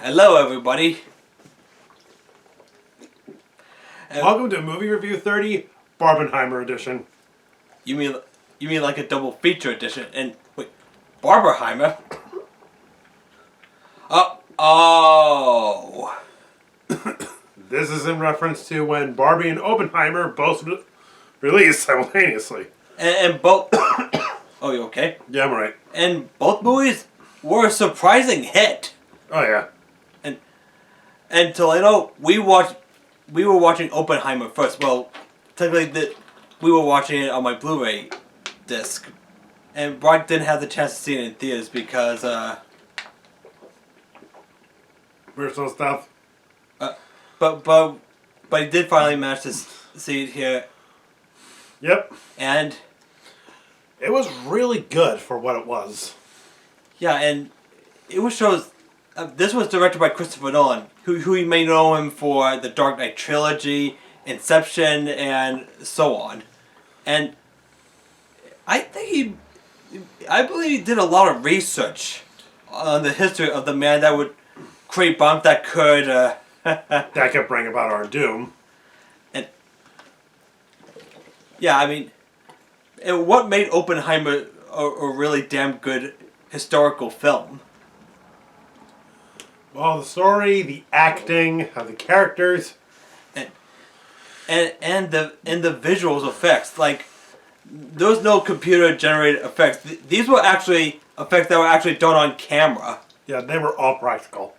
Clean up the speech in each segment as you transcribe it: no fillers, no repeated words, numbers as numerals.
Hello, everybody. Welcome to Movie Review 30, Barbenheimer edition. You mean like a double feature edition? And wait, Barbenheimer? Oh. This is in reference to when Barbie and Oppenheimer both released simultaneously. And both. Oh, you okay? Yeah, I'm right. And both movies were a surprising hit. Oh yeah. And Toledo, we were watching Oppenheimer first. Well, technically, we were watching it on my Blu-ray disc, and Brock didn't have the chance to see it in theaters because Personal stuff. but he did finally manage to see it here, Yep. and It was really good for what it was. yeah, and it was shows. This was directed by Christopher Nolan, who you may know him for the Dark Knight trilogy, Inception, and so on. And I believe he did a lot of research on the history of the man that would create bombs that could. That could bring about our doom. And yeah, I mean, and what made Oppenheimer a really damn good historical film? Well, the story, the acting, the characters. And the visuals effects, like there was no computer generated effects. These were actually effects that were actually done on camera. Yeah, they were all practical.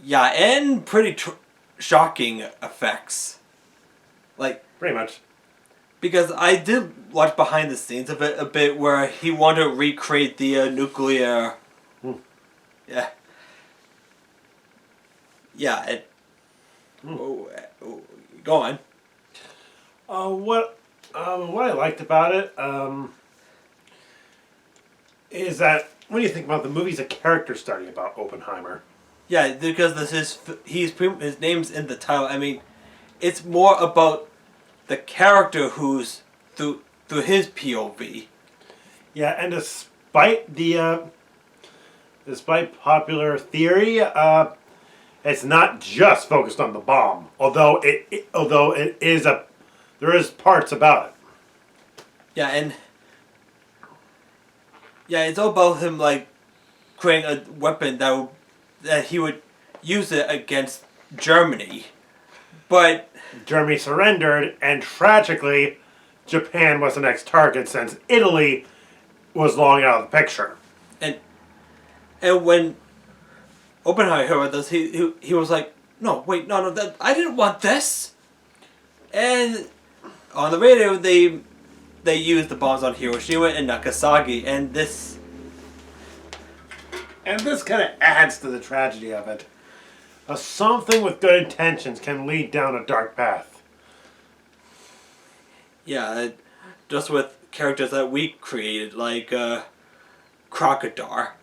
Yeah, and pretty shocking effects. Like Pretty much. because I did watch behind the scenes of it a bit where he wanted to recreate the nuclear. Yeah. Yeah. Go on. What I liked about it is that when you think about the movie's a character study about Oppenheimer. Yeah, because his name's in the title. I mean, it's more about the character who's through his POV. Yeah, and despite popular theory, it's not just focused on the bomb. Although it is there is parts about it. Yeah, and yeah, it's all about him like creating a weapon that he would use it against Germany, but Germany surrendered, and tragically, Japan was the next target since Italy was long out of the picture. and when Oppenheimer heard this, he was like, no, wait, no, I didn't want this, and on the radio they used the bombs on Hiroshima and Nagasaki, and this kind of adds to the tragedy of it. Something with good intentions can lead down a dark path. yeah, just with characters that we created like Crocodile,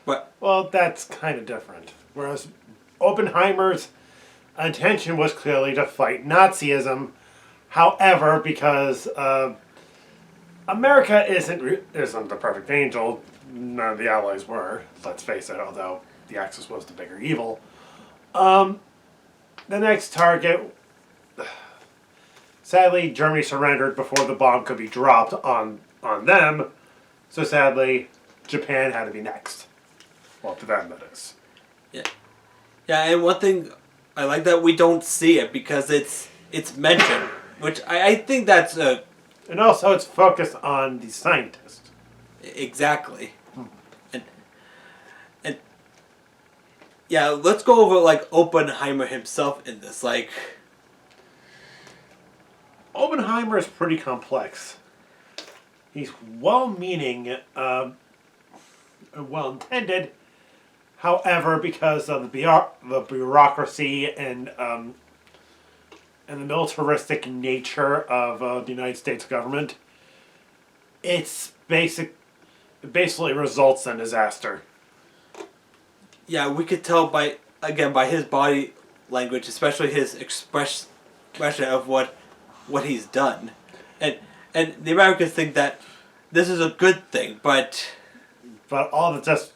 but Well, that's kind of different. Whereas Oppenheimer's intention was clearly to fight Nazism. However, because America isn't the perfect angel, none of the Allies were. Let's face it. Although the Axis was the bigger evil. The next target. Sadly, Germany surrendered before the bomb could be dropped on them. So sadly, Japan had to be next. Well, to them, that is. yeah, and one thing I like that we don't see it because it's mentioned, which I think that's And also, it's focused on the scientist. exactly, and yeah, let's go over like Oppenheimer himself in this. Like, Oppenheimer is pretty complex. He's well-meaning, well-intended. However, because of the bureaucracy and the militaristic nature of the United States government, it basically results in disaster. yeah, we could tell by his body language, especially his expression of what he's done, and the Americans think that this is a good thing, but But all of it just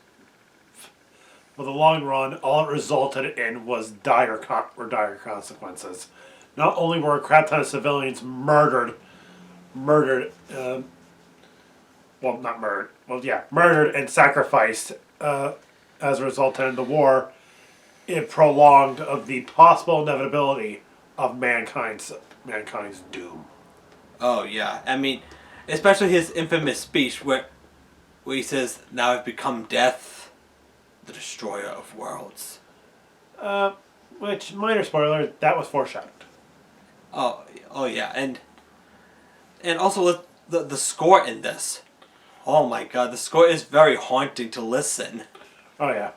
For the long run, all it resulted in was dire consequences. Not only were a crap ton of civilians murdered, well, not murdered, well, yeah, murdered and sacrificed as a result of the war, it prolonged of the possible inevitability of mankind's doom. Oh yeah, I mean, especially his infamous speech where he says, "Now I've become death, the destroyer of worlds." Which, minor spoiler, that was foreshadowed. Oh, oh yeah, and also with the score in this. Oh my god, the score is very haunting to listen. Oh yeah.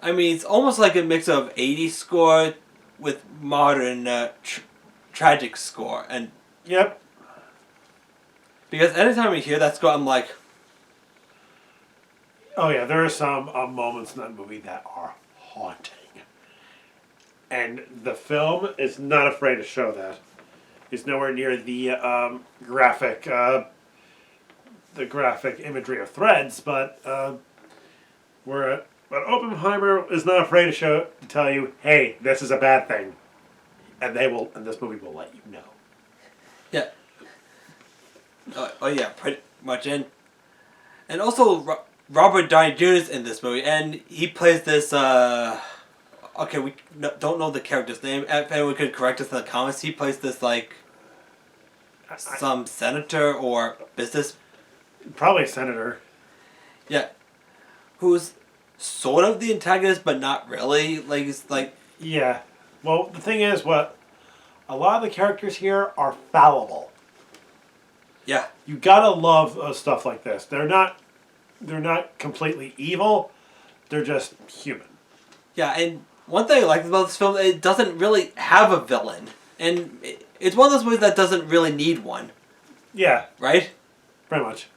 I mean, it's almost like a mix of 80s score with modern tragic score, and Yep. because anytime you hear that score, I'm like, Oh yeah, there are some moments in that movie that are haunting. And the film is not afraid to show that. It's nowhere near the graphic imagery of Threads, but but Oppenheimer is not afraid to tell you, hey, this is a bad thing, and this movie will let you know. yeah, oh yeah, pretty much. And also Robert Downey Jr. is in this movie, and he plays this. Okay, we don't know the character's name. If anyone could correct us in the comments, he plays this like some senator or business. Probably a senator. Yeah, who's sort of the antagonist, but not really. Like it's like Yeah. Well, the thing is, a lot of the characters here are fallible. yeah, You gotta love stuff like this. They're not completely evil. They're just human. yeah. And one thing I like about this film, it doesn't really have a villain, and it's one of those movies that doesn't really need one, Yeah, right? pretty much.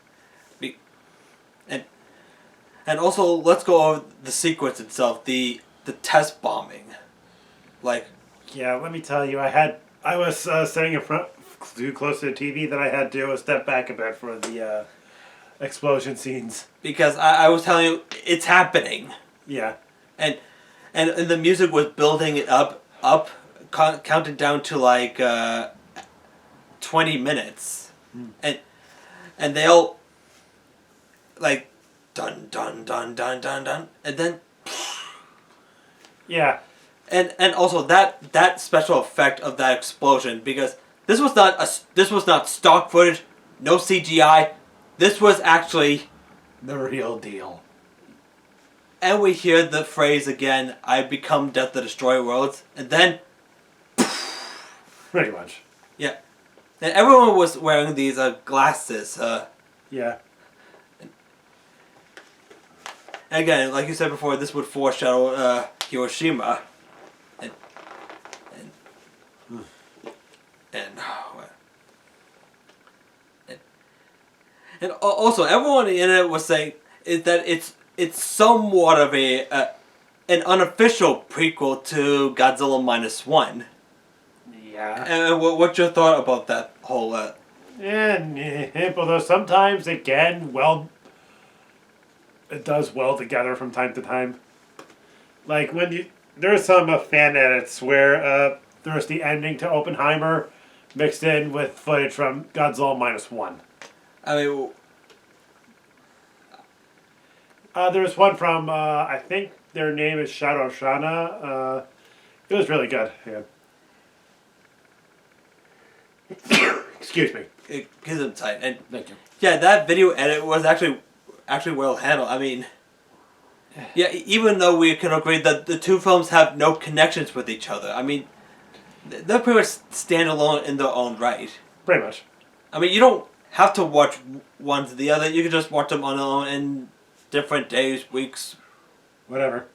And also, let's go over the sequence itself, the test bombing. Like, Yeah, let me tell you, I was sitting in front too close to the TV that I had to step back a bit for the explosion scenes. because I was telling you, it's happening. Yeah. And the music was building it up, counting down to like 20 minutes. And they all, like, dun, dun, dun, dun, dun, dun. And then, Yeah. and also that special effect of that explosion, because this was not stock footage, no CGI. This was actually, The real deal. and we hear the phrase again, "I become death to destroy worlds," and then Pretty much. yeah, and everyone was wearing these glasses. Yeah. And again, like you said before, this would foreshadow Hiroshima, and and and also everyone in it was saying is that it's somewhat of an unofficial prequel to Godzilla -1. Yeah. And what's your thought about that whole? And although sometimes it does well together from time to time. Like there's some fan edits where there's the ending to Oppenheimer mixed in with footage from Godzilla -1. I mean, There's one from I think their name is Shadow Shana. It was really good. Yeah. Excuse me. it gives them tight, and Thank you. yeah, that video edit was actually well handled. I mean, yeah, even though we can agree that the two films have no connections with each other, I mean, they're pretty much standalone in their own right. Pretty much. I mean, you don't have to watch one to the other. You can just watch them on their own in different days, weeks, Whatever.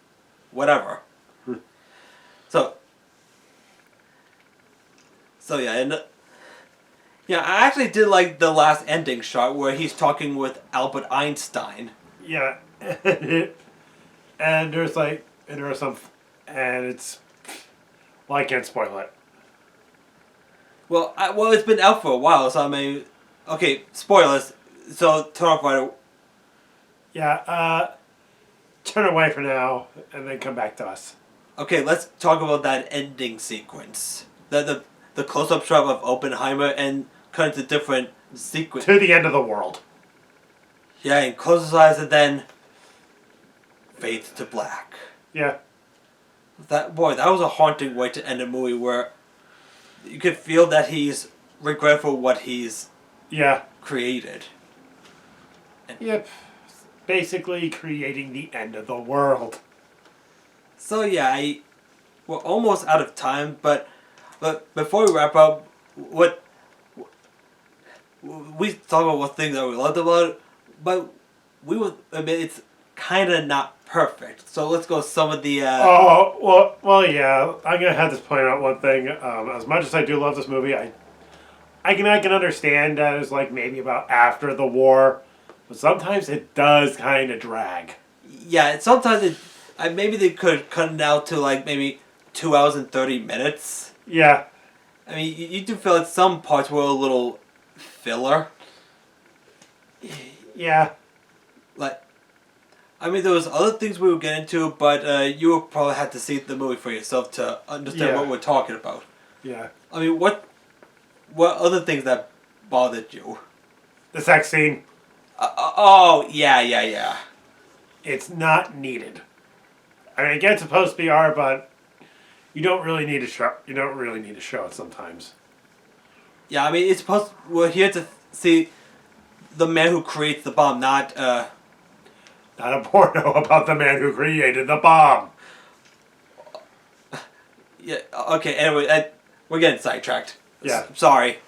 whatever. So yeah, and yeah, I actually did like the last ending shot where he's talking with Albert Einstein. Yeah. and there's some, and it's, well, I can't spoil it. Well, it's been out for a while, so I mean, okay, spoilers. So turn off right. Yeah. turn away for now, and then come back to us. Okay, let's talk about that ending sequence. The close-up shot of Oppenheimer and cut into different sequence. To the end of the world. Yeah, and closes his eyes and then fades to black. Yeah. That was a haunting way to end a movie where you could feel that he's regretful what he's created. Yep. Basically creating the end of the world. So yeah, we're almost out of time, but before we wrap up, we talk about what things that we loved about it, but we would admit it's kind of not perfect. So let's go some of the. Yeah. I'm gonna have to point out one thing. As much as I do love this movie, I can understand that it's like maybe about after the war, but sometimes it does kind of drag. Yeah, sometimes maybe they could cut it out to like maybe 2 hours and 30 minutes. Yeah. I mean, you do feel like some parts were a little filler. Yeah. Like, I mean, there was other things we would get into, but you would probably have to see the movie for yourself to understand what we're talking about. Yeah. I mean, what other things that bothered you? The sex scene. Yeah. It's not needed. I mean, again, it's supposed to be R, but you don't really need to show. You don't really need to show it sometimes. Yeah, I mean, we're here to see the man who creates the bomb, not a porno about the man who created the bomb. Yeah. Okay. Anyway, we're getting sidetracked. Yeah. Sorry.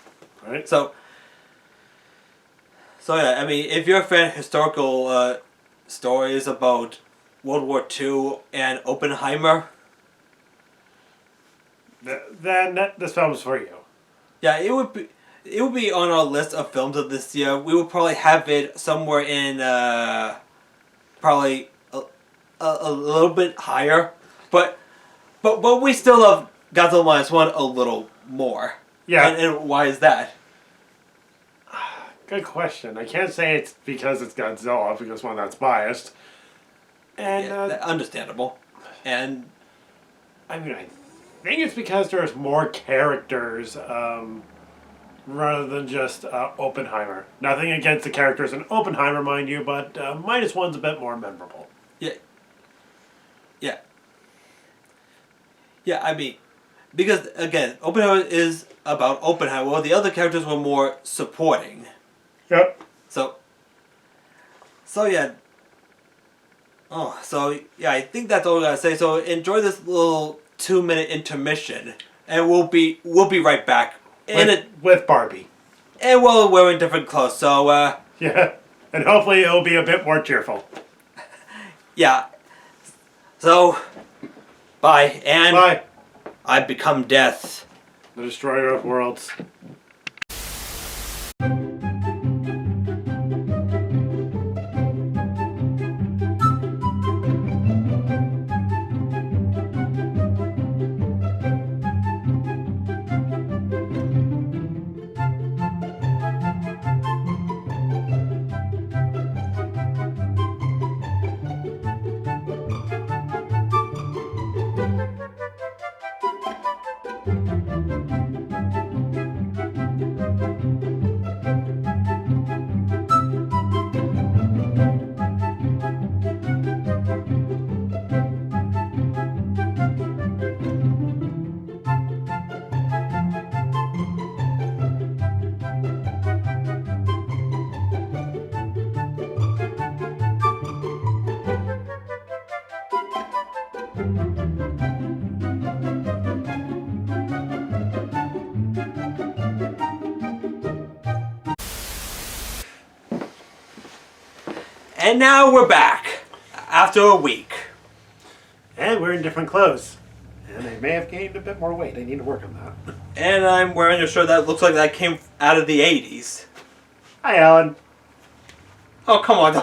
All right. So yeah, I mean, if you're a fan of historical stories about World War II and Oppenheimer, then this film's for you. Yeah, it would be on our list of films of this year. We would probably have it somewhere in probably a little bit higher, but we still love Godzilla Minus One a little more. Yeah. And why is that? Good question. I can't say it's because it's Godzilla, because one, that's biased. And understandable. And I mean, I think it's because there's more characters rather than just Oppenheimer. Nothing against the characters in Oppenheimer, mind you, but Minus One's a bit more memorable. Yeah, I mean, because, again, Oppenheimer is about Oppenheimer, while the other characters were more supporting. Yep. So yeah. I think that's all I gotta say. So enjoy this little 2-minute intermission, and we'll be right back with Barbie. And we're wearing different clothes, so yeah, and hopefully it'll be a bit more cheerful. Yeah. So, bye, and bye. I become death, the destroyer of worlds. And now we're back after a week. And we're in different clothes. And I may have gained a bit more weight. I need to work on that. And I'm wearing a shirt that looks like that came out of the 80s. Hi, Alan. Oh, come on.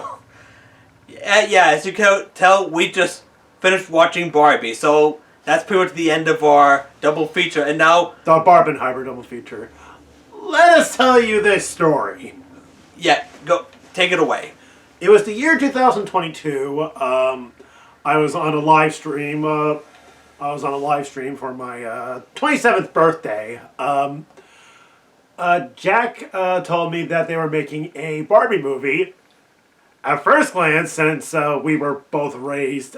Yeah, as you can tell, we just finished watching Barbie. So that's pretty much the end of our double feature. And now... the Barbenheimer double feature. Let us tell you this story. Yeah, go. Take it away. It was the year 2022. I was on a live stream. For my 27th birthday. Jack told me that they were making a Barbie movie. At first glance, since we were both raised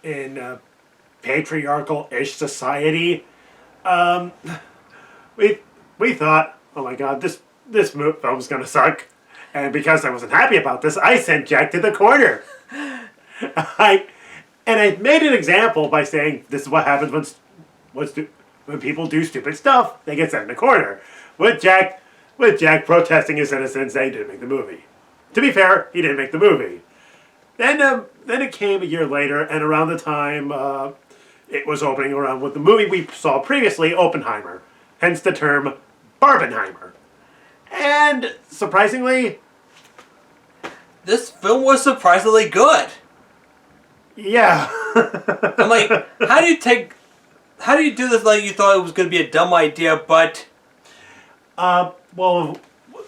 in a patriarchal-ish society, we thought, oh my god, this film's gonna suck. And because I wasn't happy about this, I sent Jack to the corner. I made an example by saying, this is what happens when people do stupid stuff. They get sent in the corner. With Jack protesting his innocence, they didn't make the movie. To be fair, he didn't make the movie. Then it came a year later, and around the time it was opening around with the movie we saw previously, Oppenheimer. Hence the term Barbenheimer. And surprisingly, this film was surprisingly good. Yeah. I'm like, how do you do this like you thought it was going to be a dumb idea, but... Well,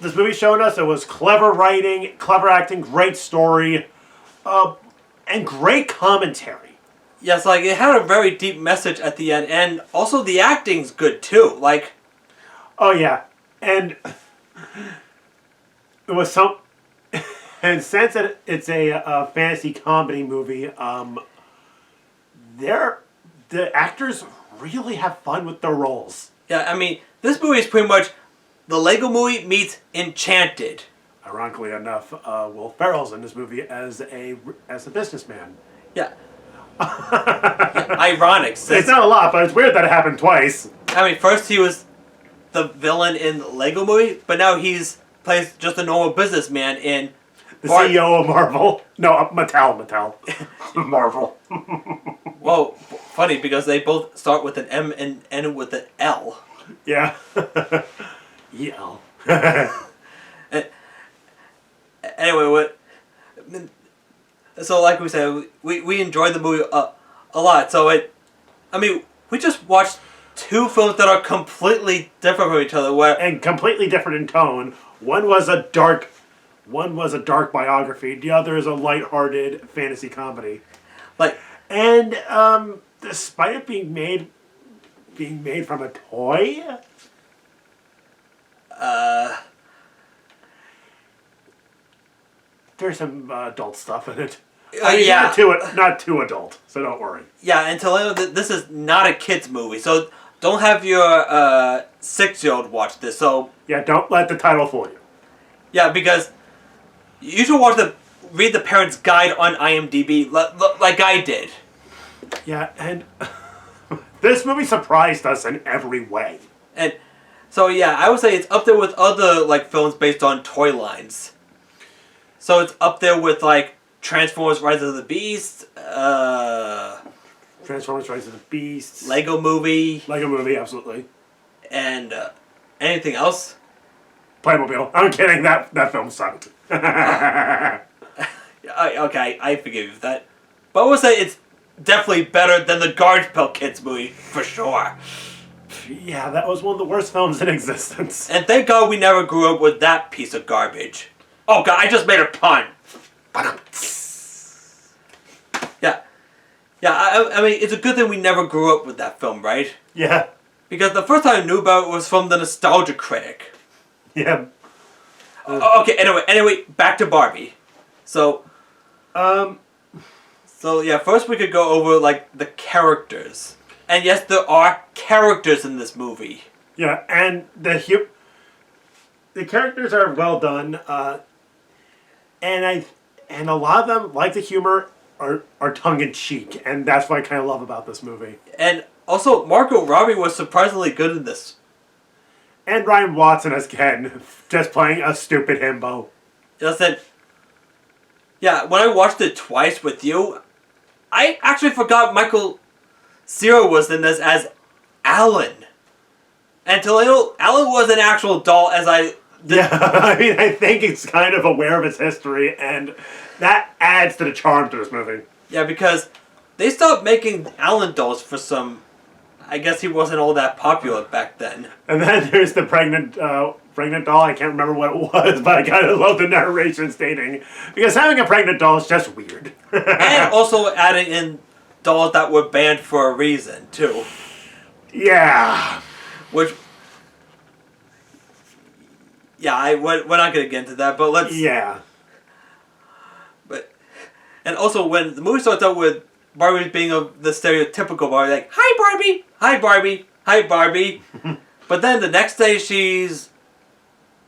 this movie showed us it was clever writing, clever acting, great story, and great commentary. Yes, like, it had a very deep message at the end, and also the acting's good, too, like... Oh, yeah. And it was some... And since it's a fantasy comedy movie, the actors really have fun with their roles. Yeah, I mean, this movie is pretty much the Lego Movie meets Enchanted. Ironically enough, Will Ferrell's in this movie as a businessman. Yeah. Yeah, ironic. Since, it's not a lot, but it's weird that it happened twice. I mean, first he was the villain in the Lego Movie, but now he's plays just a normal businessman in... The CEO of Marvel. No, Mattel. Marvel. Well, funny, because they both start with an M and end with an L. Yeah. EL. Anyway, so like we said, we enjoyed the movie a lot. So we just watched two films that are completely different from each other. And completely different in tone. One was a dark biography. The other is a lighthearted fantasy comedy. And despite it being made from a toy, there's some adult stuff in it. Yeah, not too adult, so don't worry. Yeah, and to let you know, this is not a kids movie, so don't have your 6-year-old watch this. So yeah, don't let the title fool you. Yeah, because you should read the parent's guide on IMDb, like I did. Yeah, and this movie surprised us in every way. And so yeah, I would say it's up there with other films based on toy lines. So it's up there with Transformers: Rise of the Beast, Transformers: Rise of the Beast, Lego Movie, absolutely, and anything else. Playmobil. I'm kidding. That film sucked. Okay, I forgive you for that. But I would say it's definitely better than the Garbage Pail Kids movie, for sure. Yeah, that was one of the worst films in existence. And thank God we never grew up with that piece of garbage. Oh God, I just made a pun. Yeah. Yeah, I mean, it's a good thing we never grew up with that film, right? Yeah. Because the first time I knew about it was from the Nostalgia Critic. Yeah. Okay, anyway, back to Barbie. So yeah, first we could go over the characters. And yes, there are characters in this movie. Yeah, and the characters are well done. And a lot of them, like the humor, are tongue in cheek, and that's what I kind of love about this movie. And also, Margot Robbie was surprisingly good in this. And Ryan Watson as Ken, just playing a stupid himbo. Listen, yeah, when I watched it twice with you, I actually forgot Michael Cera was in this as Alan. Until Alan was an actual doll, as I... Yeah, I mean, I think he's kind of aware of his history, and that adds to the charm to this movie. Yeah, because they stopped making Alan dolls for some... I guess he wasn't all that popular back then. And then there's the pregnant pregnant doll. I can't remember what it was, but I kind of love the narration stating, because having a pregnant doll is just weird. And also adding in dolls that were banned for a reason, too. Yeah. Which... Yeah, we're not going to get into that, but let's... Yeah. But... And also, when the movie starts out with Barbie being the stereotypical Barbie, like, "Hi, Barbie! Hi, Barbie! Hi, Barbie!" But then the next day, she's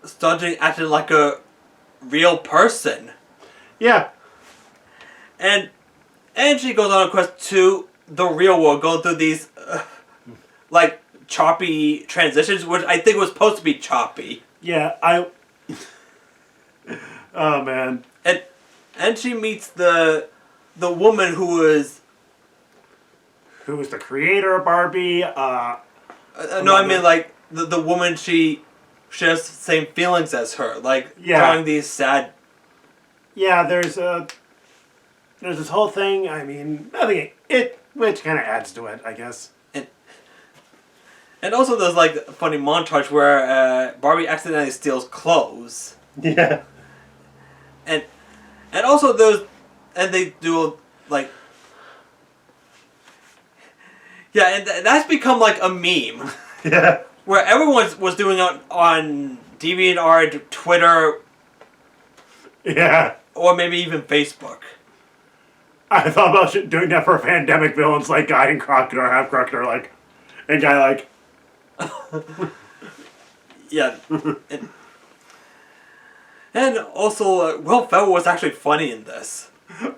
starting acting like a real person. Yeah. And she goes on a quest to the real world, going through these, like, choppy transitions, which I think was supposed to be choppy. Yeah, oh, man. And she meets the woman who is... Who was the creator of Barbie? no, I mean, like, the woman she shares the same feelings as her. Like, drawing these sad... Yeah, there's this whole thing, I mean, which kind of adds to it, I guess. And also there's, like, a funny montage where Barbie accidentally steals clothes. Yeah. And also there's... And they do, like... Yeah, and that's become, like, a meme. Yeah. Where everyone was doing it on DeviantArt, Twitter... Yeah. Or maybe even Facebook. I thought about doing that for pandemic villains like Guy and Crocodile, Half Crocodile, like... And Guy, like... Yeah. And also, Will Ferrell was actually funny in this.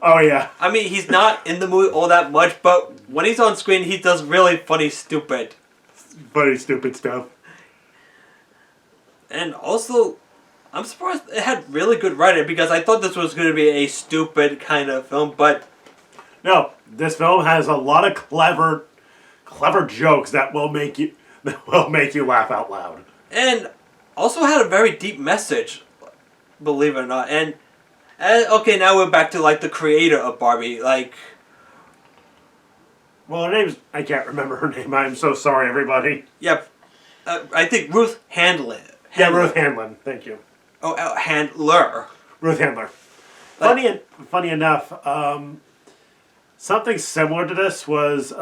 Oh, yeah. I mean, he's not in the movie all that much, but when he's on screen, he does really funny, stupid stuff. And also, I'm surprised it had really good writing, because I thought this was going to be a stupid kind of film, but... No, this film has a lot of clever jokes that will make you laugh out loud. And also had a very deep message, believe it or not. And okay, now we're back to, like, the creator of Barbie, like... Well, her name's... I can't remember her name. I'm so sorry, everybody. Yep. I think Ruth Handler. Yeah, Ruth Handler. Thank you. Oh, Handler. Ruth Handler. Funny enough, something similar to this was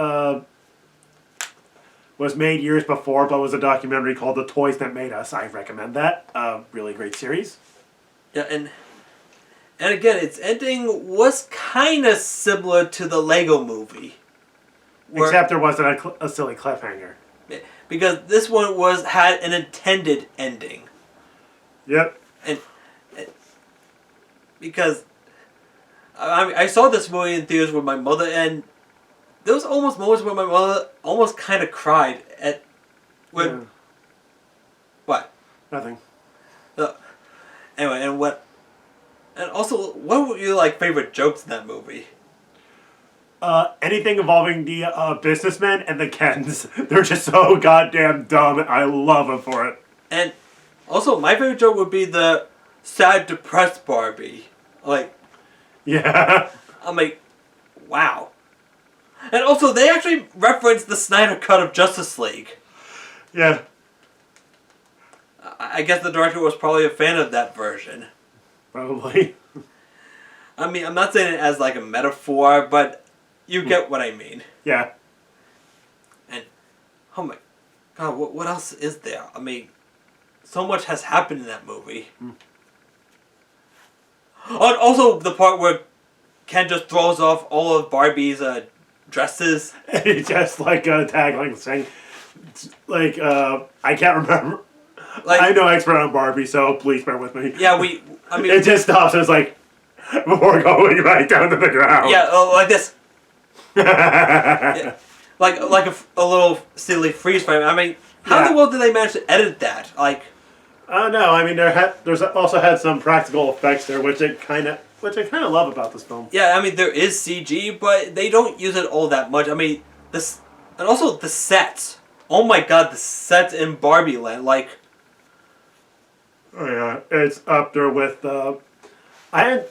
made years before, but was a documentary called The Toys That Made Us. I recommend that. Really great series. Yeah, and again, its ending was kind of similar to the Lego movie. Except there wasn't a silly cliffhanger. Because this one had an intended ending. Yep. And because I saw this movie in theaters with my mother, and there was almost moments where my mother almost kind of cried at... Yeah. What? Nothing. Anyway, and also, what were your, like, favorite jokes in that movie? Anything involving the businessmen and the Kens. They're just so goddamn dumb. I love them for it. And also, my favorite joke would be the sad, depressed Barbie. Like... Yeah. I'm like, wow. And also, they actually referenced the Snyder Cut of Justice League. Yeah. I guess the director was probably a fan of that version. Probably. I mean, I'm not saying it as, like, a metaphor, but you get what I mean. Yeah. And, oh my god, what else is there? I mean, so much has happened in that movie. Oh, and also the part where Ken just throws off all of Barbie's dresses. It's just like a tagline saying, like, I can't remember. Like, I'm no expert on Barbie, so please bear with me. Yeah, I mean... It just stops and it's like, before going right down to the ground. Yeah, like this. Yeah, like a little silly freeze frame. I mean, how in the world did they manage to edit that? Like... I don't know. I mean, there's also had some practical effects there, which I kind of love about this film. Yeah, I mean, there is CG, but they don't use it all that much. I mean, and also the sets. Oh my god, the sets in Barbie Land, like... Oh yeah, it's up there with, I had,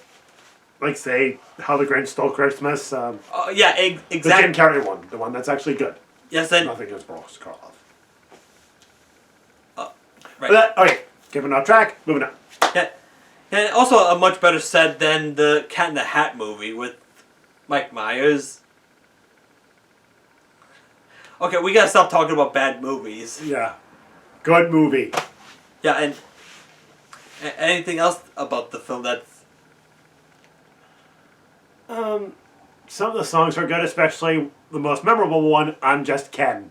like, say, How the Grinch Stole Christmas. Yeah, exactly. The Jim Carrey one, the one that's actually good. Yes, and... Nothing against Boris Karloff. Right. Okay, Giving off track, moving on. Yeah. And also a much better set than the Cat in the Hat movie with Mike Myers. Okay, we gotta stop talking about bad movies. Yeah. Good movie. Yeah, and anything else about the film that's... Some of the songs are good, especially the most memorable one, I'm Just Ken.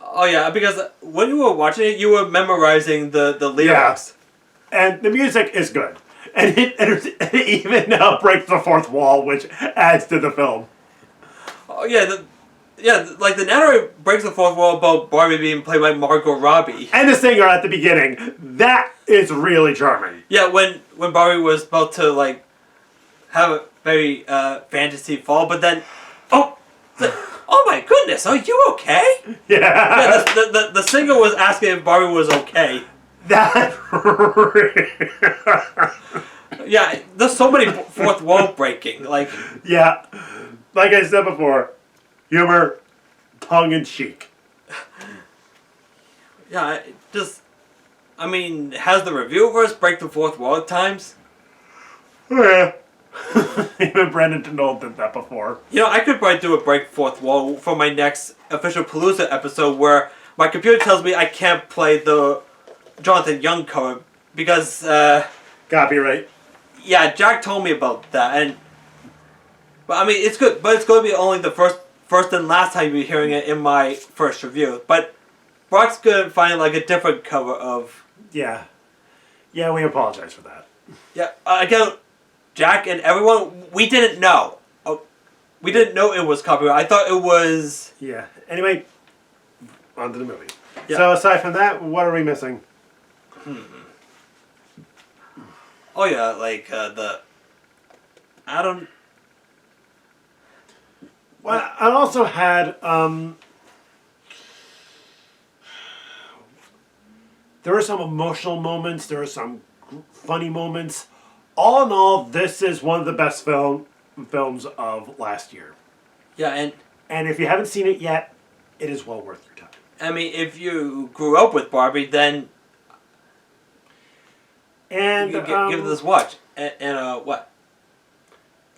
Oh yeah, because when you were watching it, you were memorizing the lyrics. Yeah. And the music is good. And it even breaks the fourth wall, which adds to the film. Oh yeah, like the narrator breaks the fourth wall about Barbie being played by Margot Robbie. And the singer at the beginning. That is really charming. Yeah, when Barbie was about to like have a very fantasy fall, but then oh my goodness, are you okay? Yeah. Yeah, the singer was asking if Barbie was okay. That. Yeah, there's so many fourth wall breaking. Like, yeah. Like I said before, humor, tongue in cheek. yeah, I mean, has the reviewerverse break the fourth wall at times? Yeah. Even Brendan Tenold did that before. You know, I could probably do a break fourth wall for my next Official Palooza episode where my computer tells me I can't play the Jonathan Young cover because, Copyright. yeah, Jack told me about that, but I mean, it's good, but it's going to be only the first and last time you're hearing it in my first review. But Brock's going to find like a different cover of... Yeah. Yeah, we apologize for that. Yeah, again, Jack and everyone, we didn't know. We didn't know it was copyright. I thought it was... Yeah. Anyway, on to the movie. Yeah. So aside from that, what are we missing? Oh yeah, like the... I don't... Well, I also had, there were some emotional moments, there were some funny moments. All in all, this is one of the best films of last year. Yeah, And if you haven't seen it yet, it is well worth your time. I mean, if you grew up with Barbie, then And you can give it this watch. And what?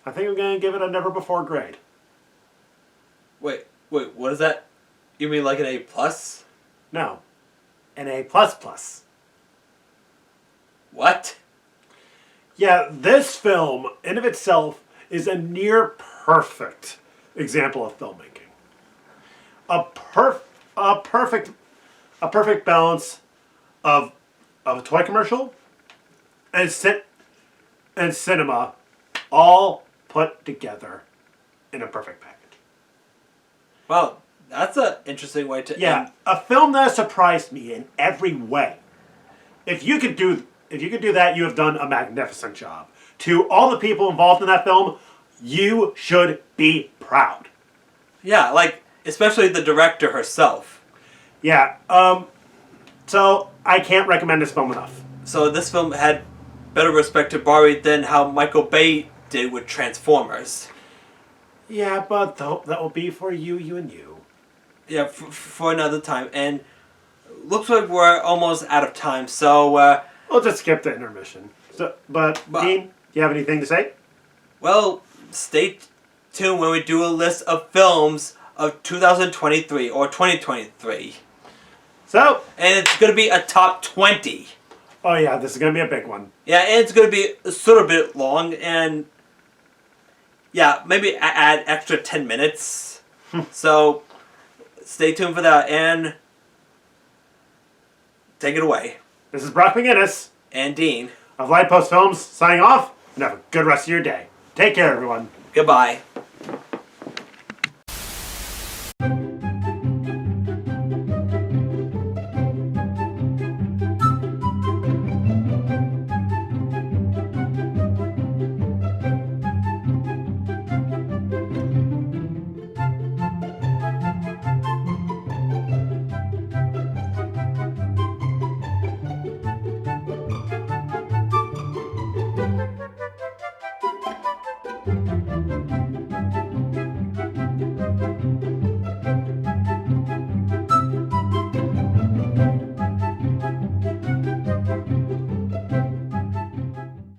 I think I'm going to give it a never before grade. Wait, what is that? You mean like an A+? No. An A++. What? Yeah, this film, in of itself, is a near perfect example of filmmaking. A perfect balance of a toy commercial and cinema, all put together in a perfect package. Well, that's an interesting way to Yeah, end. a film that surprised me in every way. If you could do that, you have done a magnificent job. To all the people involved in that film, you should be proud. Yeah, like, especially the director herself. Yeah, so I can't recommend this film enough. So this film had better respect to Barbie than how Michael Bay did with Transformers. Yeah, but that will be for you and you. Yeah, for another time. And looks like we're almost out of time, so... We'll just skip the intermission. But Dean, do you have anything to say? Well, stay tuned when we do a list of films of 2023 or 2023. So... And it's going to be a top 20. Oh yeah, this is going to be a big one. Yeah, and it's going to be a sort of bit long, and... Yeah, maybe add extra 10 minutes. So, stay tuned for that, and... Take it away. This is Brock McGinnis. And Dean. Of Light Post Films, signing off, and have a good rest of your day. Take care, everyone. Goodbye.